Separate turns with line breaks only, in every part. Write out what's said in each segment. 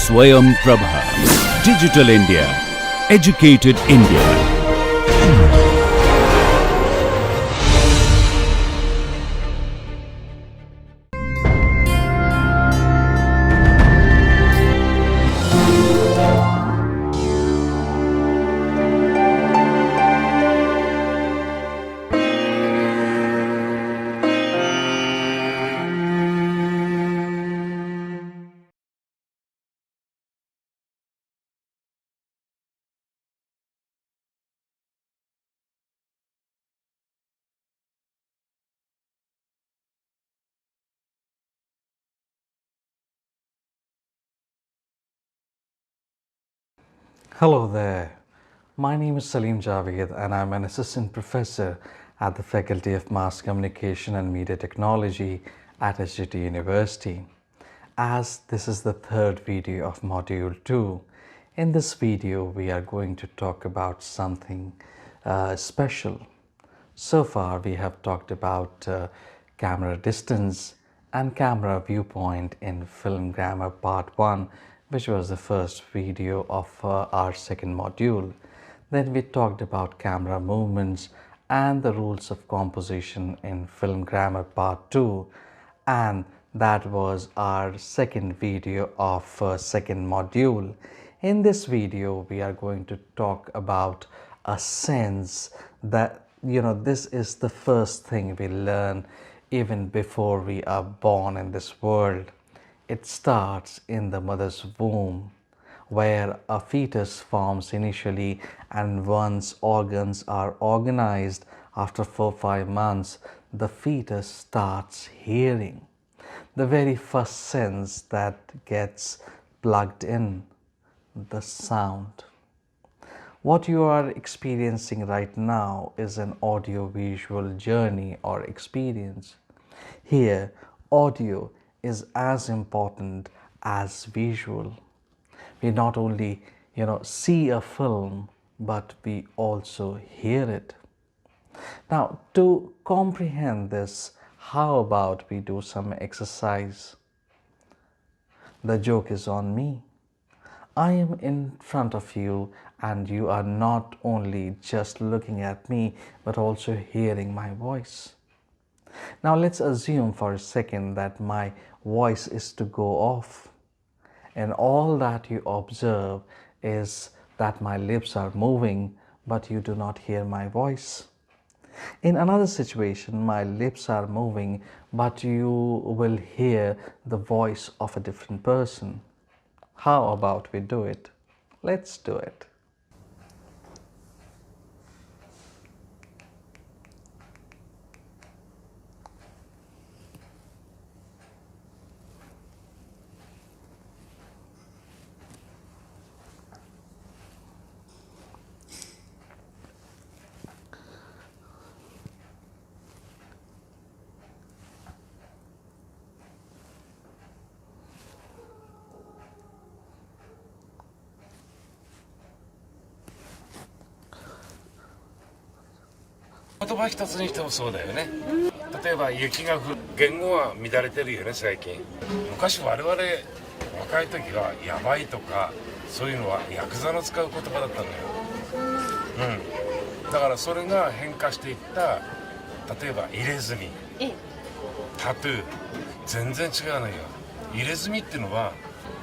Swayam Prabha. Digital India. Educated India.
Hello there, my name is Salim Javed and I'm an assistant professor at the Faculty of Mass Communication and Media Technology at HGT University. As this is the third video of Module 2, in this video we are going to talk about something special. So far we have talked about camera distance and camera viewpoint in Film Grammar Part 1, which was the first video of our second module. Then we talked about camera movements and the rules of composition in Film Grammar Part 2, and that was our second video of second module. In this video we are going to talk about a sense that this is the first thing we learn even before we are born in this world. It starts in the mother's womb, where a fetus forms initially, and once organs are organized after 4-5 months, the fetus starts hearing. The very first sense that gets plugged in, the sound. What you are experiencing right now is an audio-visual journey or experience. Here, audio is as important as visual. We not only, see a film, but we also hear it. Now, to comprehend this, how about we do some exercise? The joke is on me. I am in front of you and you are not only just looking at me, but also hearing my voice. Now let's assume for a second that my voice is to go off, and all that you observe is that my lips are moving, but you do not hear my voice. In another situation, my lips are moving, but you will hear the voice of a different person. How about we do it? Let's do it.
言葉一つにしてもそうだよね。例えば雪が降る、言語は乱れてるよね最近。昔我々若い時はやばいとかそういうのはヤクザの使う言葉だったのよ。だからそれが変化していった。例えば入れ墨、タトゥー、全然違うのよ。入れ墨っていうのはいわ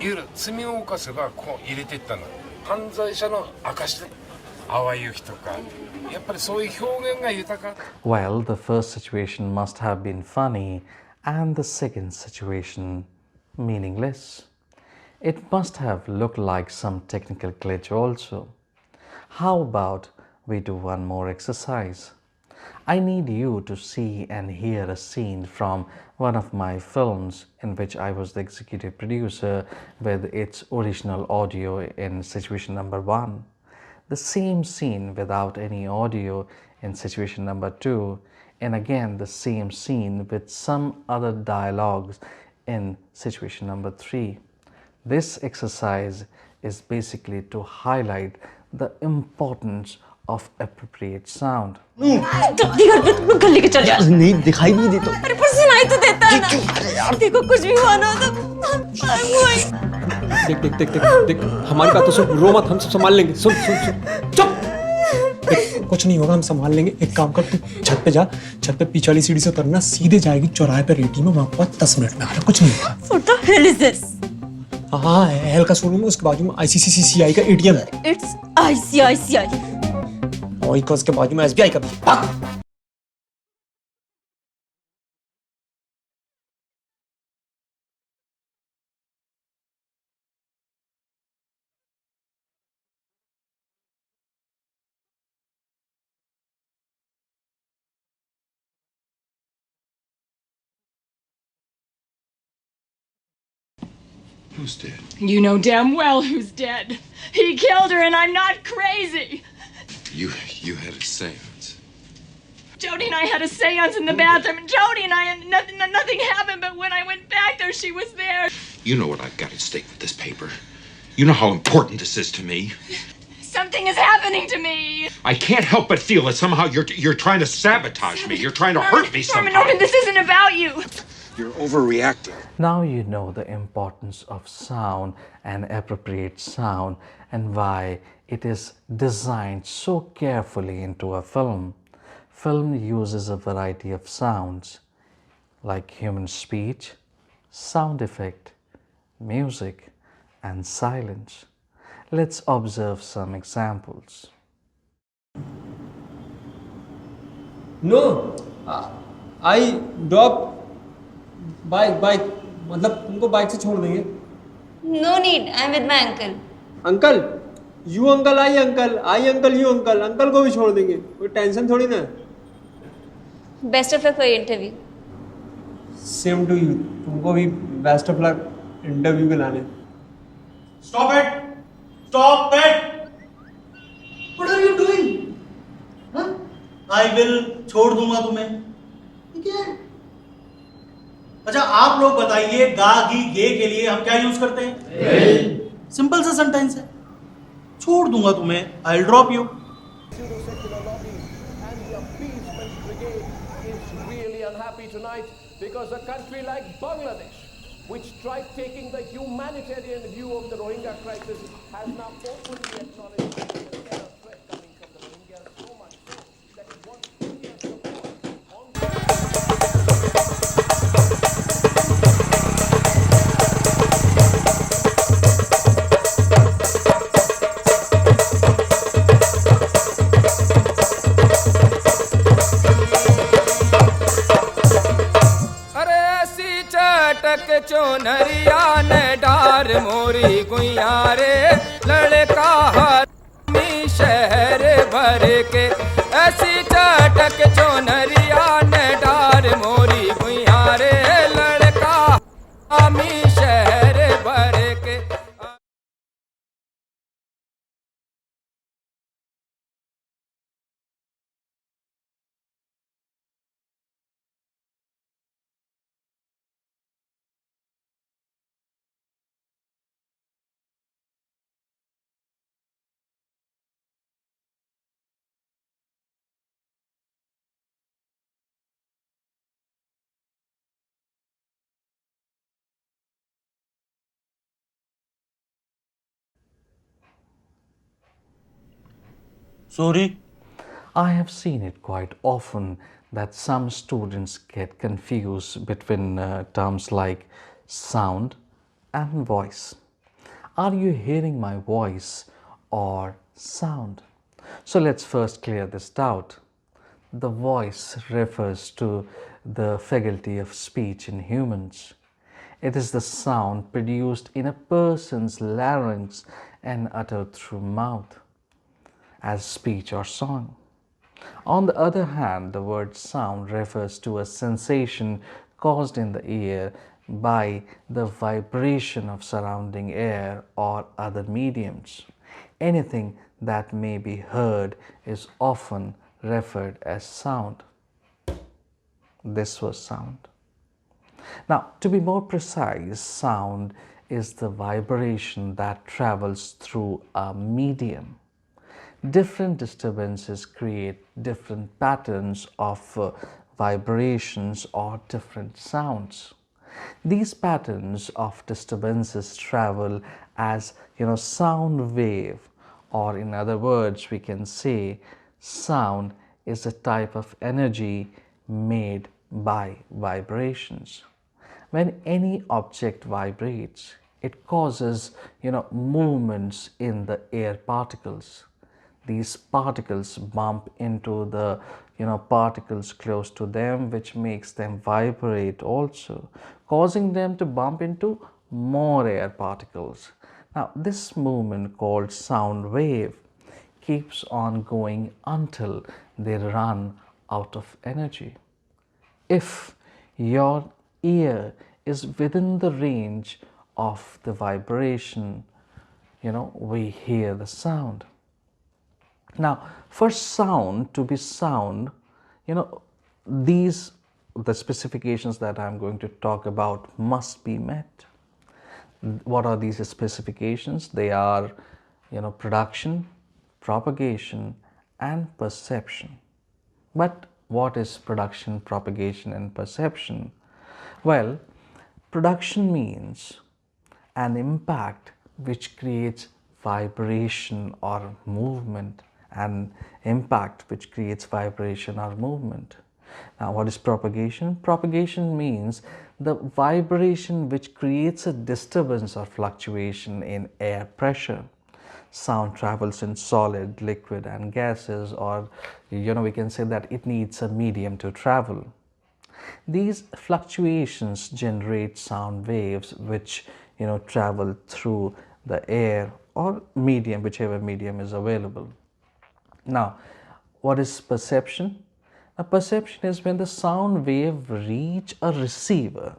ゆる罪を犯せばこう入れていったの。犯罪者の証で淡い雪とか。
Well, the first situation must have been funny and the second situation meaningless. It must have looked like some technical glitch also. How about we do one more exercise? I need you to see and hear a scene from one of my films in which I was the executive producer with its original audio in situation number 1. The same scene without any audio in situation number 2, and again the same scene with some other dialogues in situation number 3. This exercise is basically to highlight the importance of appropriate sound.
नहीं दिखाई नहीं देता।
अरे पर सुनाई तो देता है ना। देखो कुछ भी हुआ ना तो I'm going.
देख देख देख देख देख हमारी बात तो सुन, रो मत, हम सब संभाल लेंगे। सुन सुन सुन, चुप। देख कुछ नहीं होगा, हम संभाल लेंगे। एक काम कर, तू छत पे जा, छत पे पीछे वाली सीढ़ी से उतरना, सीधे जाएगी चौराहे पे रेडी में, वहां पर 10 मिनट में आ रहा, कुछ नहीं होगा।
What the hell is this?
हाँ, हेल का शोरूम है, उसके बाजू में ICICI का ATM है।
It's ICICI.
और उसके बाजू में SBI का भी। भाग।
Who's dead?
You know damn well who's dead. He killed her, and I'm not crazy.
You had a seance.
Jody and I had a seance in the bathroom, and Jody and I, nothing happened, but when I went back there, she was there.
You know what I've got at stake with this paper. You know how important this is to me.
Something is happening to me.
I can't help but feel that somehow you're trying to sabotage me. You're trying to hurt me somehow.
Norman, this isn't about you.
You're overreacting.
Now you know the importance of sound and appropriate sound and why it is designed so carefully into a film. Film uses a variety of sounds like human speech, sound effect, music, and silence. Let's observe some examples.
No, I drop bike मतलब तुमको bike से छोड़ देंगे।
No need. I'm with my uncle.
Uncle, you uncle I uncle, I uncle you uncle, uncle को भी छोड़ देंगे, कोई टेंशन थोड़ी ना।
Best of luck for your interview.
Same to you, तुमको भी बेस्ट ऑफ लक इंटरव्यू के लाने।
Stop it! Stop it! What are you doing? Huh? I will छोड़ दूंगा तुम्हें। ठीक है? अच्छा आप लोग बताइए गा गी गे के लिए हम क्या यूज करते हैं? सिंपल सा सेंटेंस है, छोड़ दूंगा तुम्हें, I'll drop you.
Unhappy tonight because a country like Bangladesh, which tried taking the humanitarian view of the Rohingya crisis, has now openly acknowledged the terror threat coming from the Rohingyas, so much so that it wants India's support on
चोनरिया ने डार मोरी गुइया रे लड़का हाथी शहर भर के ऐसी चटक चोनरिया ने डार मोरी गुइया रे लड़का हाथी शहर भर के।
Sorry?
I have seen it quite often that some students get confused between terms like sound and voice. Are you hearing my voice or sound? So let's first clear this doubt. The voice refers to the faculty of speech in humans. It is the sound produced in a person's larynx and uttered through mouth as speech or song. On the other hand, the word sound refers to a sensation caused in the ear by the vibration of surrounding air or other mediums. Anything that may be heard is often referred as sound. This was sound. Now, to be more precise, sound is the vibration that travels through a medium. Different disturbances create different patterns of vibrations or different sounds. These patterns of disturbances travel as sound wave, or in other words we can say sound is a type of energy made by vibrations. When any object vibrates, it causes movements in the air particles. These particles bump into the particles close to them, which makes them vibrate also, causing them to bump into more air particles. Now this movement, called sound wave, keeps on going until they run out of energy. If your ear is within the range of the vibration, we hear the sound. Now, for sound to be sound, the specifications that I'm going to talk about must be met. What are these specifications? They are, production, propagation, and perception. But what is production, propagation, and perception? Well, production means an impact which creates vibration or movement, an impact which creates vibration or movement. Now, what is propagation? Propagation means the vibration which creates a disturbance or fluctuation in air pressure. Sound travels in solid, liquid, and gases, or we can say that it needs a medium to travel. These fluctuations generate sound waves which travel through the air or medium, whichever medium is available. Now, what is perception? A perception is when the sound wave reach a receiver,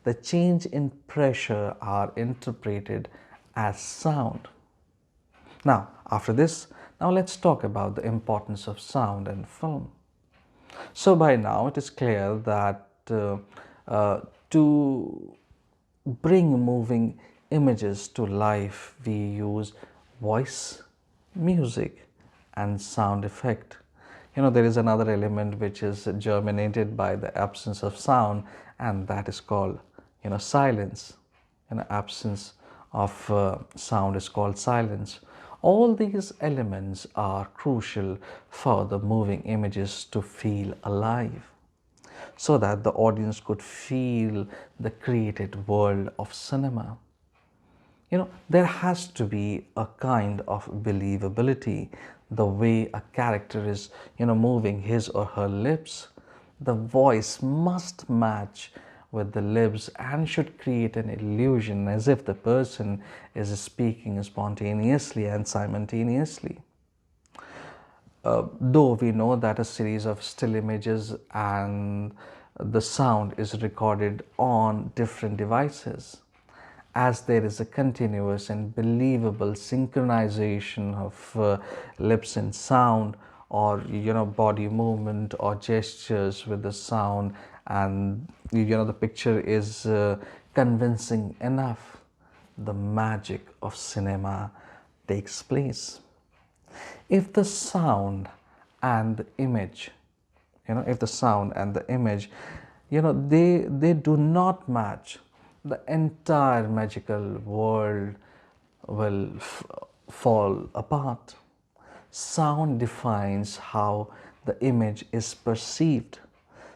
the change in pressure are interpreted as sound. Now, after this, let's talk about the importance of sound in film. So by now it is clear that to bring moving images to life, we use voice, music, and sound effect. There is another element which is germinated by the absence of sound, and that is called silence. Absence of sound is called silence. All these elements are crucial for the moving images to feel alive, so that the audience could feel the created world of cinema. There has to be a kind of believability. The way a character is, moving his or her lips, the voice must match with the lips and should create an illusion as if the person is speaking spontaneously and simultaneously. Though we know that a series of still images and the sound is recorded on different devices, as there is a continuous and believable synchronization of lips and sound, or body movement or gestures with the sound, and the picture is convincing enough, the magic of cinema takes place. If the sound and the image, they do not match, the entire magical world will fall apart. Sound defines how the image is perceived.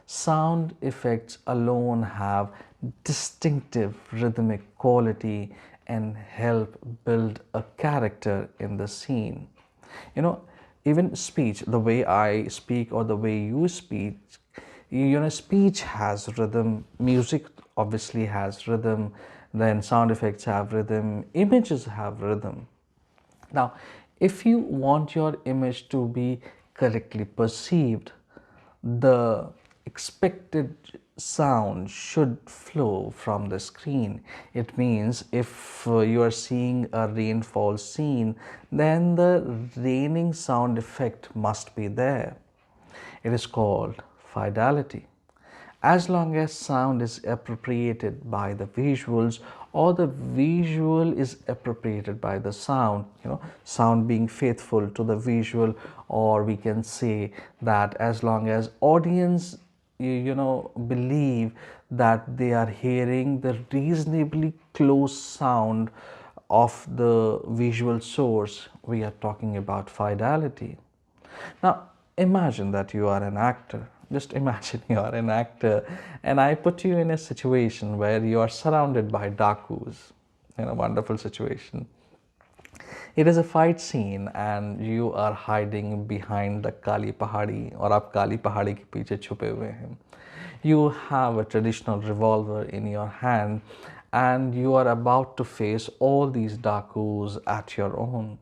Sound effects alone have distinctive rhythmic quality and help build a character in the scene. Even speech, the way I speak or the way you speak, speech has rhythm, music obviously has rhythm, then sound effects have rhythm, images have rhythm. Now, if you want your image to be correctly perceived, the expected sound should flow from the screen. It means if you are seeing a rainfall scene, then the raining sound effect must be there. It is called fidelity. As long as sound is appropriated by the visuals, or the visual is appropriated by the sound, sound being faithful to the visual, or we can say that as long as audience believe that they are hearing the reasonably close sound of the visual source. We are talking about fidelity. Now, imagine that you are an actor. Just imagine you are an actor, and I put you in a situation where you are surrounded by dakus. In a wonderful situation. It is a fight scene and you are hiding behind the Kali Pahadi, और आप काली पहाड़ी के पीछे छुपे हुए हैं. You have a traditional revolver in your hand and you are about to face all these dakus at your own.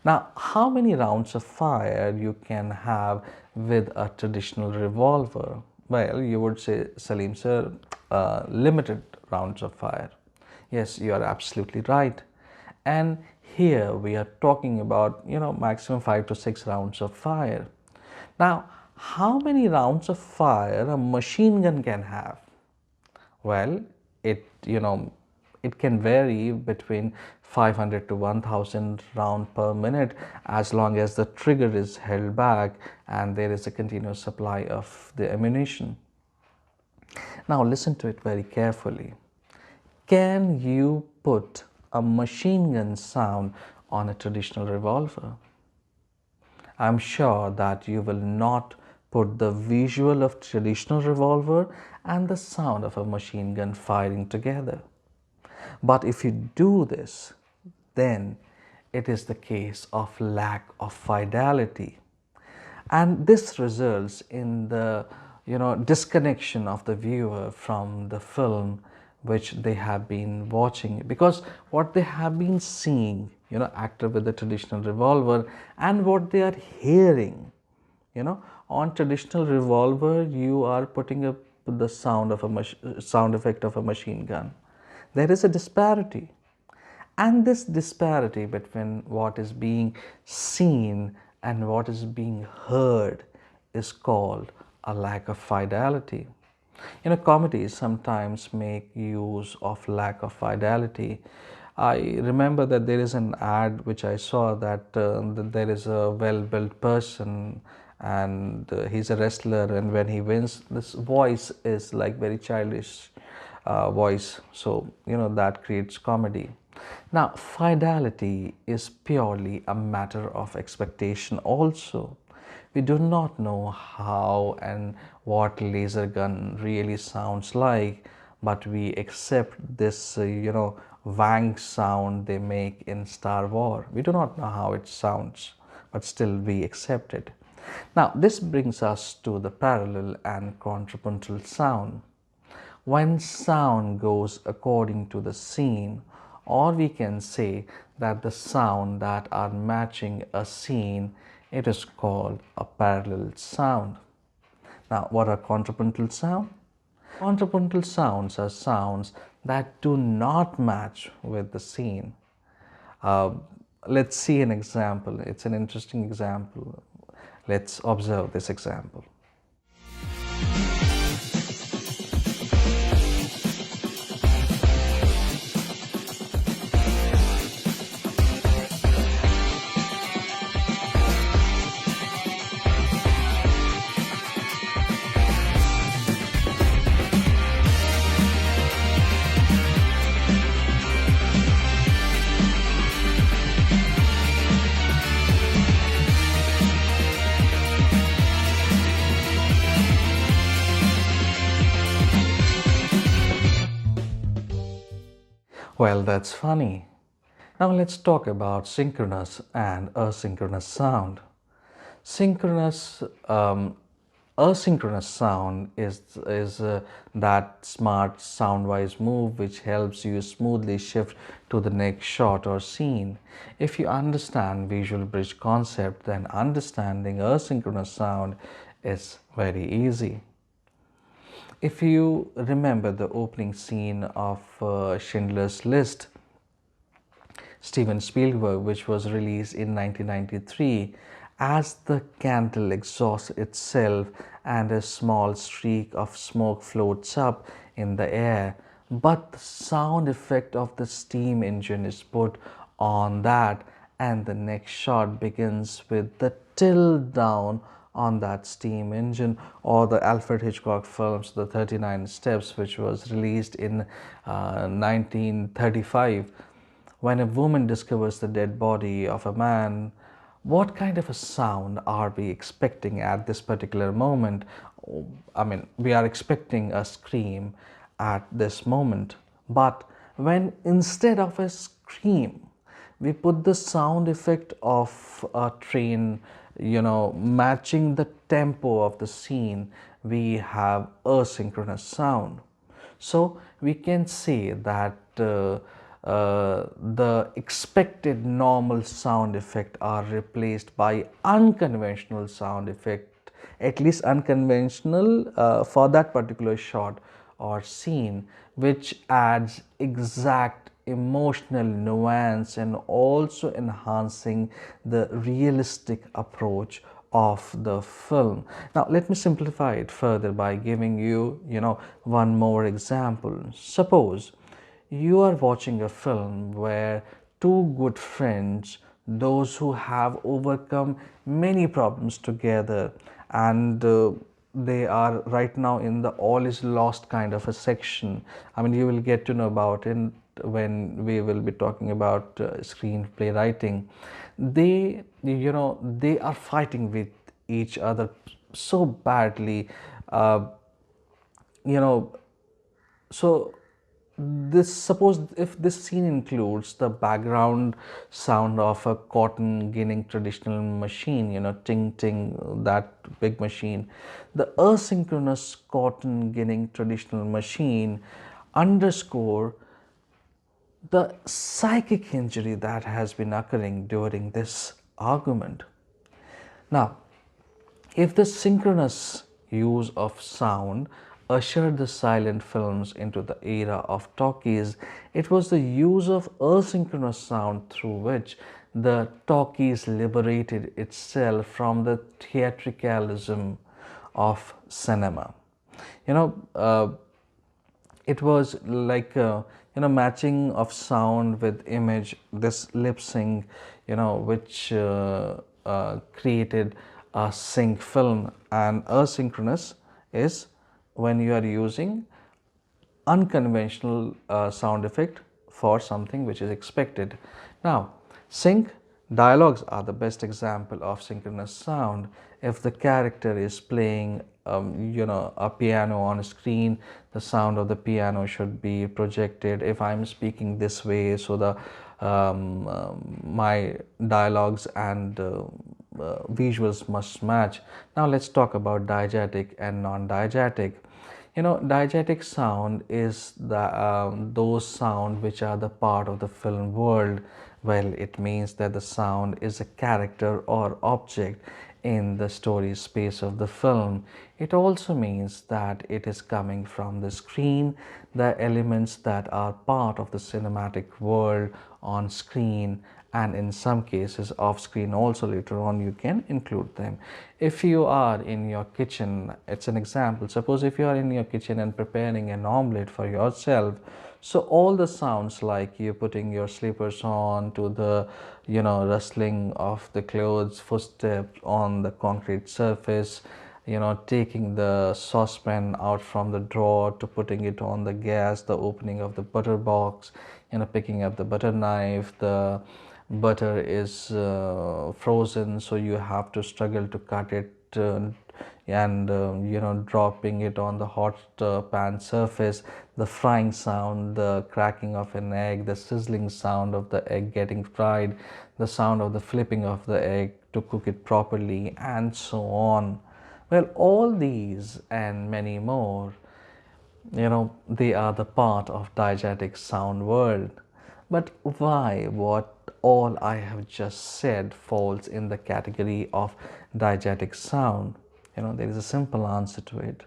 Now, how many rounds of fire you can have with a traditional revolver? Well, you would say, Salim sir, limited rounds of fire. Yes, you are absolutely right. And here we are talking about, maximum 5 to 6 rounds of fire. Now, how many rounds of fire a machine gun can have? Well, it can vary between 500 to 1000 round per minute as long as the trigger is held back and there is a continuous supply of the ammunition. Now listen to it very carefully. Can you put a machine gun sound on a traditional revolver? I'm sure that you will not put the visual of traditional revolver and the sound of a machine gun firing together. But if you do this, then it is the case of lack of fidelity. And this results in the disconnection of the viewer from the film which they have been watching, because what they have been seeing, actor with the traditional revolver, and what they are hearing, on traditional revolver you are putting up the sound of a sound effect of a machine gun. There is a disparity, and this disparity between what is being seen and what is being heard is called a lack of fidelity. Comedies sometimes make use of lack of fidelity. I remember that there is an ad which I saw that there is a well-built person and he's a wrestler, and when he wins, this voice is like very childish voice. So, that creates comedy. Now, fidelity is purely a matter of expectation also. We do not know how and what laser gun really sounds like, but we accept this, wang sound they make in Star Wars. We do not know how it sounds, but still we accept it. Now, this brings us to the parallel and contrapuntal sound. When sound goes according to the scene, or we can say that the sound that are matching a scene, it is called a parallel sound. Now, what are contrapuntal sound? Contrapuntal sounds are sounds that do not match with the scene. Let's see an example. It's an interesting example. Let's observe this example. Well, that's funny. Now let's talk about synchronous and asynchronous sound. Asynchronous sound is that smart sound-wise move which helps you smoothly shift to the next shot or scene. If you understand visual bridge concept, then understanding asynchronous sound is very easy. If you remember the opening scene of Schindler's List, Steven Spielberg, which was released in 1993, as the candle exhausts itself and a small streak of smoke floats up in the air, but the sound effect of the steam engine is put on that, and the next shot begins with the tilt down on that steam engine, or the Alfred Hitchcock films, The 39 Steps, which was released in 1935. When a woman discovers the dead body of a man, what kind of a sound are we expecting at this particular moment? I mean, we are expecting a scream at this moment. But when instead of a scream, we put the sound effect of a train, matching the tempo of the scene, we have asynchronous sound. So we can say that the expected normal sound effect are replaced by unconventional sound effect, at least unconventional for that particular shot or scene, which adds exact emotional nuance and also enhancing the realistic approach of the film. Now let me simplify it further by giving you, one more example. Suppose you are watching a film where two good friends, those who have overcome many problems together, and they are right now in the all is lost kind of a section. I mean, you will get to know about it when we will be talking about screenplay writing. They are fighting with each other so badly, you know so suppose if this scene includes the background sound of a cotton ginning traditional machine, ting ting, that big machine, the asynchronous cotton ginning traditional machine underscore the psychic injury that has been occurring during this argument. Now, if the synchronous use of sound ushered the silent films into the era of talkies, it was the use of asynchronous sound through which the talkies liberated itself from the theatricalism of cinema. It was like matching of sound with image, this lip sync, which created a sync film. And asynchronous is when you are using unconventional sound effect for something which is expected. Now, sync dialogues are the best example of synchronous sound. If the character is playing a piano on a screen, the sound of the piano should be projected. If I'm speaking this way, so the my dialogues and visuals must match. Now let's talk about diegetic and non-diegetic. Diegetic sound is those sound which are the part of the film world. Well, it means that the sound is a character or object in the story space of the film. It also means that it is coming from the screen, the elements that are part of the cinematic world on screen, and in some cases off screen also. Later on you can include them. If you are in your kitchen, it's an example, suppose if you are in your kitchen and preparing an omelette for yourself, so all the sounds like you putting your slippers on to the rustling of the clothes, footsteps on the concrete surface, taking the saucepan out from the drawer to putting it on the gas, the opening of the butter box, picking up the butter knife, the butter is frozen, so you have to struggle to cut it, and dropping it on the hot pan surface, the frying sound, the cracking of an egg, the sizzling sound of the egg getting fried, the sound of the flipping of the egg to cook it properly, and so on. Well, all these and many more, they are the part of diegetic sound world. But why what all I have just said falls in the category of diegetic sound? There is a simple answer to it.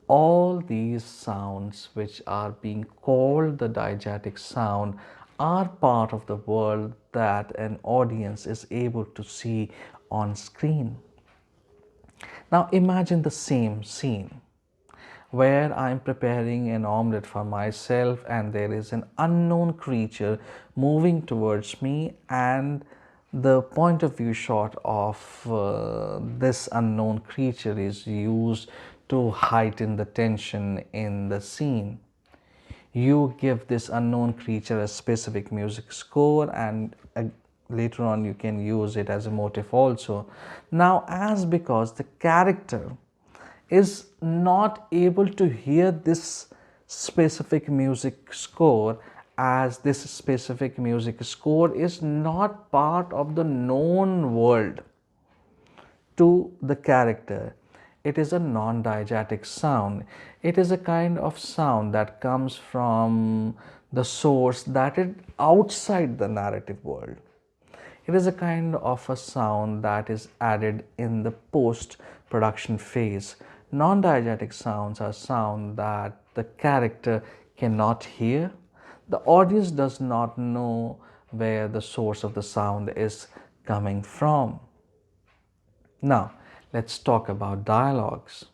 All these sounds which are being called the diegetic sound are part of the world that an audience is able to see on screen. Now imagine the same scene where I'm preparing an omelette for myself and there is an unknown creature moving towards me, and The point of view shot of this unknown creature is used to heighten the tension in the scene. You give this unknown creature a specific music score, and later on you can use it as a motif also. Now, as because the character is not able to hear this specific music score, as this specific music score is not part of the known world to the character. It is a non-diegetic sound. It is a kind of sound that comes from the source that is outside the narrative world. It is a kind of a sound that is added in the post-production phase. Non-diegetic sounds are sound that the character cannot hear. The audience does not know where the source of the sound is coming from. Now, let's talk about dialogues.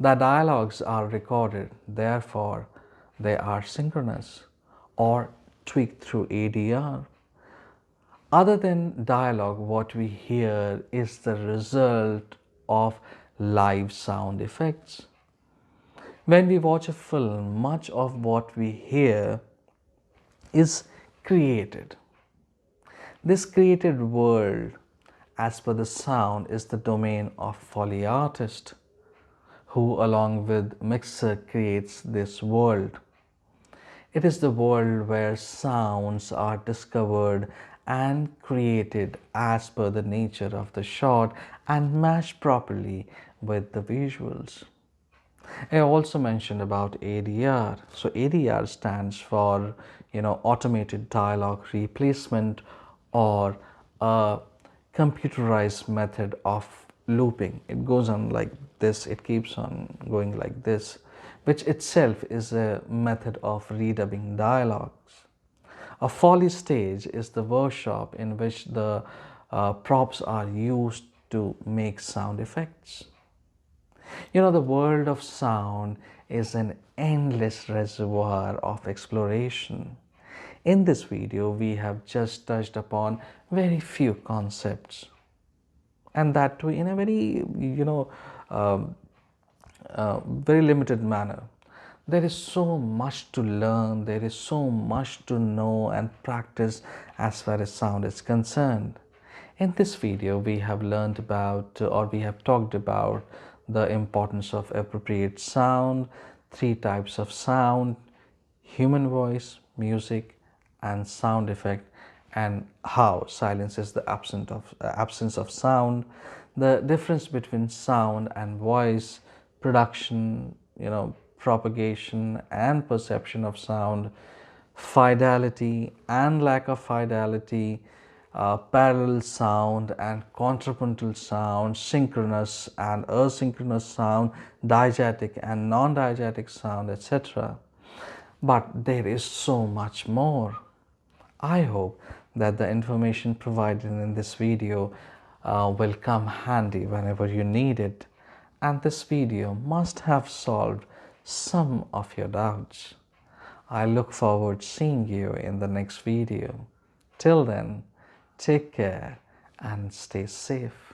The dialogues are recorded, therefore they are synchronous or tweaked through ADR. Other than dialogue, what we hear is the result of live sound effects. When we watch a film, much of what we hear is created. This created world, as per the sound, is the domain of Foley artist, who along with mixer creates this world. It is the world where sounds are discovered and created as per the nature of the shot and matched properly with the visuals. I also mentioned about ADR. So ADR stands for, automated dialogue replacement, or a computerized method of looping. It goes on like this, it keeps on going like this, which itself is a method of redubbing dialogues. A Foley stage is the workshop in which the props are used to make sound effects. The world of sound is an endless reservoir of exploration. In this video, we have just touched upon very few concepts, and that too in a very, very limited manner. There is so much to learn, there is so much to know and practice as far as sound is concerned. In this video, we have learned about, or we have talked about, the importance of appropriate sound, 3 types of sound: human voice, music, and sound effect, and how silence is the absence of sound, the difference between sound and voice, production, propagation and perception of sound, fidelity and lack of fidelity, parallel sound and contrapuntal sound, synchronous and asynchronous sound, diegetic and non-diegetic sound, etc. But there is so much more. I hope that the information provided in this video will come handy whenever you need it, and this video must have solved some of your doubts. I look forward to seeing you in the next video. Till then, take care and stay safe.